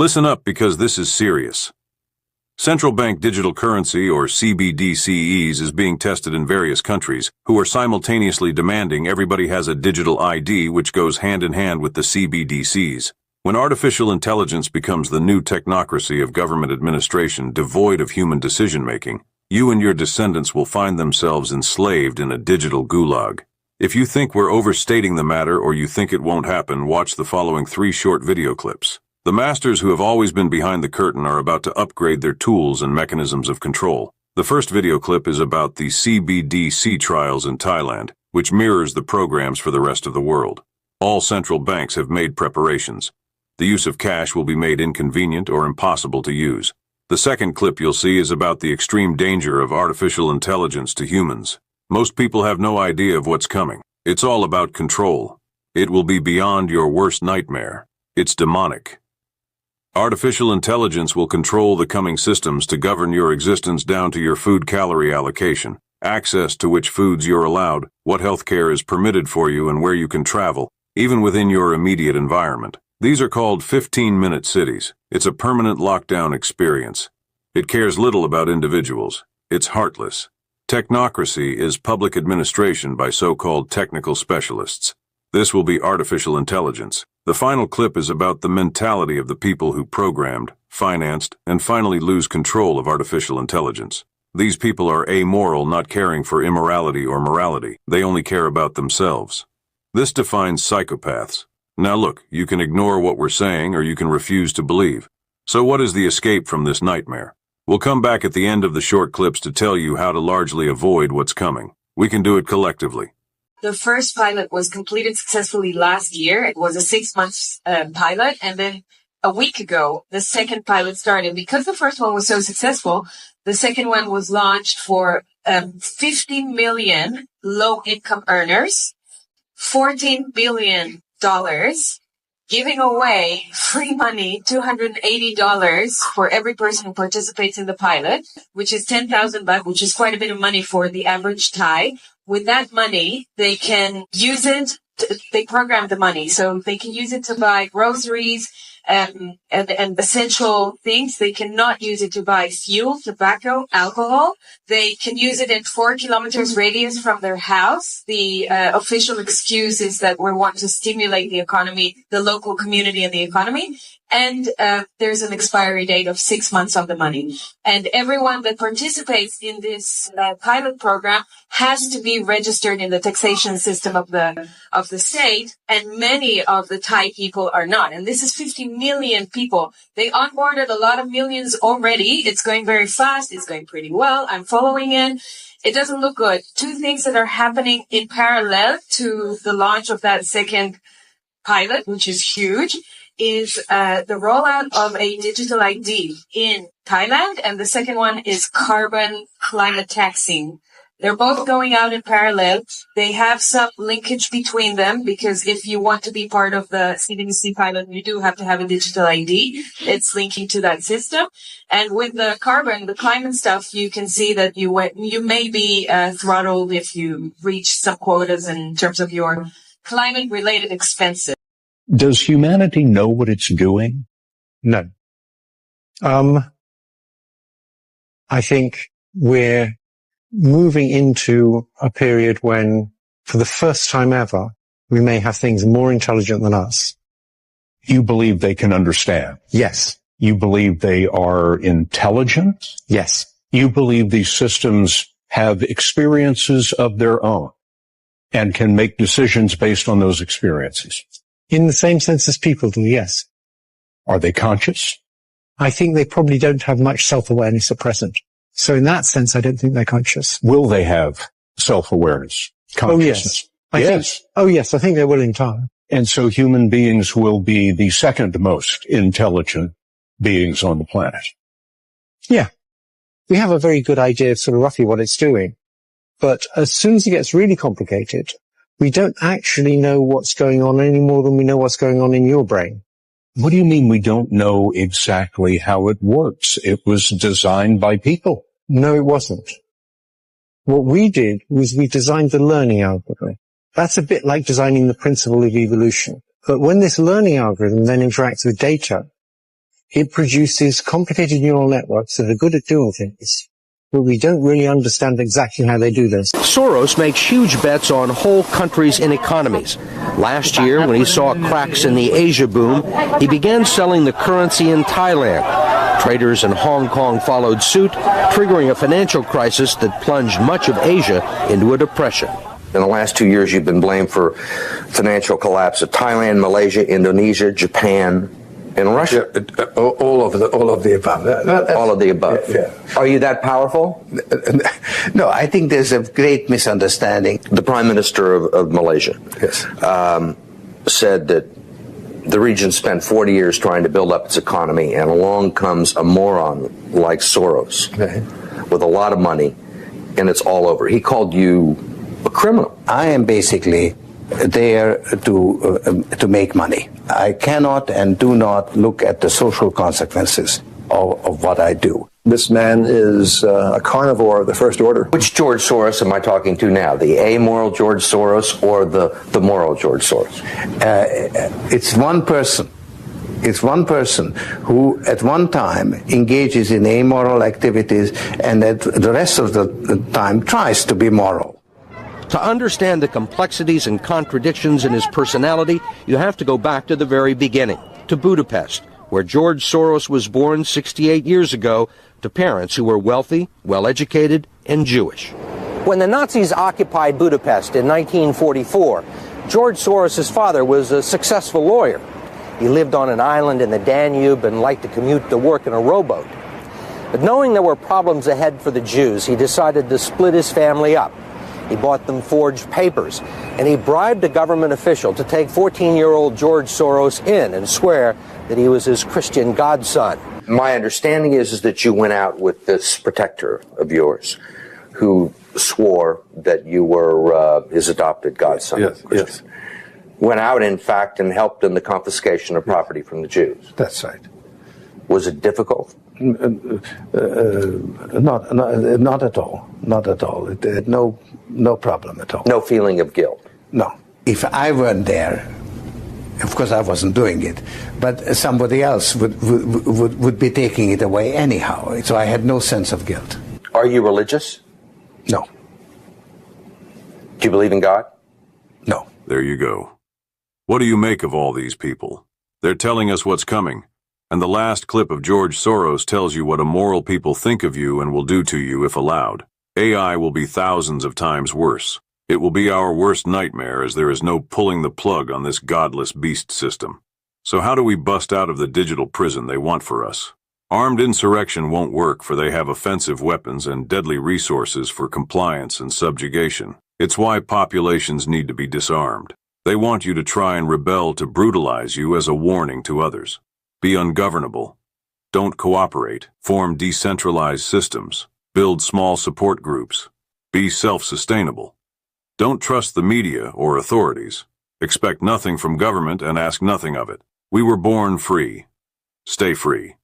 Listen up because this is serious. Central bank digital currency, or CBDCEs, is being tested in various countries, who are simultaneously demanding everybody has a digital ID which goes hand in hand with the CBDCs. When artificial intelligence becomes the new technocracy of government administration devoid of human decision-making, you and your descendants will find themselves enslaved in a digital gulag. If you think we're overstating the matter or you think it won't happen, watch the following 3 short video clips. The masters who have always been behind the curtain are about to upgrade their tools and mechanisms of control. The first video clip is about the CBDC trials in Thailand, which mirrors the programs for the rest of the world. All central banks have made preparations. The use of cash will be made inconvenient or impossible to use. The second clip you'll see is about the extreme danger of artificial intelligence to humans. Most people have no idea of what's coming. It's all about control. It will be beyond your worst nightmare. It's demonic. Artificial intelligence will control the coming systems to govern your existence down to your food calorie allocation, access to which foods you're allowed, what healthcare is permitted for you, and where you can travel, even within your immediate environment. These are called 15-minute cities. It's a permanent lockdown experience. It cares little about individuals. It's heartless. Technocracy is public administration by so-called technical specialists. This will be artificial intelligence. The final clip is about the mentality of the people who programmed, financed, and finally lose control of artificial intelligence. These people are amoral, not caring for immorality or morality. They only care about themselves. This defines psychopaths. Now look, you can ignore what we're saying or you can refuse to believe. So what is the escape from this nightmare? We'll come back at the end of the short clips to tell you how to largely avoid what's coming. We can do it collectively. The first pilot was completed successfully last year. It was a 6-month pilot. And then a week ago, the second pilot started. Because the first one was so successful, the second one was launched for 50 million low-income earners, $14 billion, giving away free money, $280 for every person who participates in the pilot, which is 10,000 baht, which is quite a bit of money for the average Thai. With that money, they can use it, they program the money, so they can use it to buy groceries and essential things. They cannot use it to buy fuel, tobacco, alcohol. They can use it in 4 kilometers radius from their house. The official excuse is that we want to stimulate the economy, the local community and the economy. And there's an expiry date of 6 months on the money. And everyone that participates in this pilot program has to be registered in the taxation system of the state. And many of the Thai people are not. And this is 50 million people. They onboarded a lot of millions already. It's going very fast. It's going pretty well. I'm following it. It doesn't look good. 2 things that are happening in parallel to the launch of that second pilot, which is huge, is the rollout of a digital ID in Thailand, and the second one is carbon climate taxing. They're both going out in parallel. They have some linkage between them because if you want to be part of the CBDC pilot, you do have to have a digital ID. It's linking to that system. And with the carbon, the climate stuff, you can see that you may be throttled if you reach some quotas in terms of your climate-related expenses. Does humanity know what it's doing? No. I think we're moving into a period when, for the first time ever, we may have things more intelligent than us. You believe they can understand? Yes. You believe they are intelligent? Yes. You believe these systems have experiences of their own and can make decisions based on those experiences? In the same sense as people do, yes. Are they conscious? I think they probably don't have much self-awareness at present. So in that sense, I don't think they're conscious. Will they have self-awareness, consciousness? Oh, yes. I think they will in time. And so human beings will be the second most intelligent beings on the planet. Yeah. We have a very good idea of sort of roughly what it's doing. But as soon as it gets really complicated, we don't actually know what's going on any more than we know what's going on in your brain. What do you mean we don't know exactly how it works? It was designed by people. No, it wasn't. What we did was we designed the learning algorithm. That's a bit like designing the principle of evolution. But when this learning algorithm then interacts with data, It produces complicated neural networks that are good at doing things, but we don't really understand exactly how they do this. Soros makes huge bets on whole countries and economies. Last year, when he saw cracks in the Asia boom, he began selling the currency in Thailand. Traders in Hong Kong followed suit, triggering a financial crisis that plunged much of Asia into a depression. In the last 2 years, you've been blamed for financial collapse of Thailand, Malaysia, Indonesia, Japan, and Russia. Yeah, all of the above. All of the above. Yeah. Are you that powerful? No, I think there's a great misunderstanding. The Prime Minister of Malaysia said that the region spent 40 years trying to build up its economy, and along comes a moron like Soros with a lot of money, and it's all over. He called you a criminal. I am basically there to make money. I cannot and do not look at the social consequences of what I do. This man is a carnivore of the first order. Which George Soros am I talking to now? The amoral George Soros or the moral George Soros? It's one person. It's one person who at one time engages in amoral activities and at the rest of the time tries to be moral. To understand the complexities and contradictions in his personality, you have to go back to the very beginning, to Budapest, where George Soros was born 68 years ago to parents who were wealthy, well-educated, and Jewish. When the Nazis occupied Budapest in 1944, George Soros' father was a successful lawyer. He lived on an island in the Danube and liked to commute to work in a rowboat. But knowing there were problems ahead for the Jews, he decided to split his family up. He bought them forged papers, and he bribed a government official to take 14-year-old George Soros in and swear that he was his Christian godson. My understanding is that you went out with this protector of yours who swore that you were his adopted godson. Yes. Went out, in fact, and helped in the confiscation of property from the Jews. That's right. Was it difficult? Not at all. Not at all. It had no problem at all. No feeling of guilt? No. If I weren't there, of course I wasn't doing it, but somebody else would be taking it away anyhow. So I had no sense of guilt. Are you religious? No. Do you believe in God? No. There you go. What do you make of all these people? They're telling us what's coming. And the last clip of George Soros tells you what immoral people think of you and will do to you if allowed. AI will be thousands of times worse. It will be our worst nightmare, as there is no pulling the plug on this godless beast system. So how do we bust out of the digital prison they want for us? Armed insurrection won't work, for they have offensive weapons and deadly resources for compliance and subjugation. It's why populations need to be disarmed. They want you to try and rebel to brutalize you as a warning to others. Be ungovernable. Don't cooperate. Form decentralized systems. Build small support groups. Be self-sustainable. Don't trust the media or authorities. Expect nothing from government and ask nothing of it. We were born free. Stay free.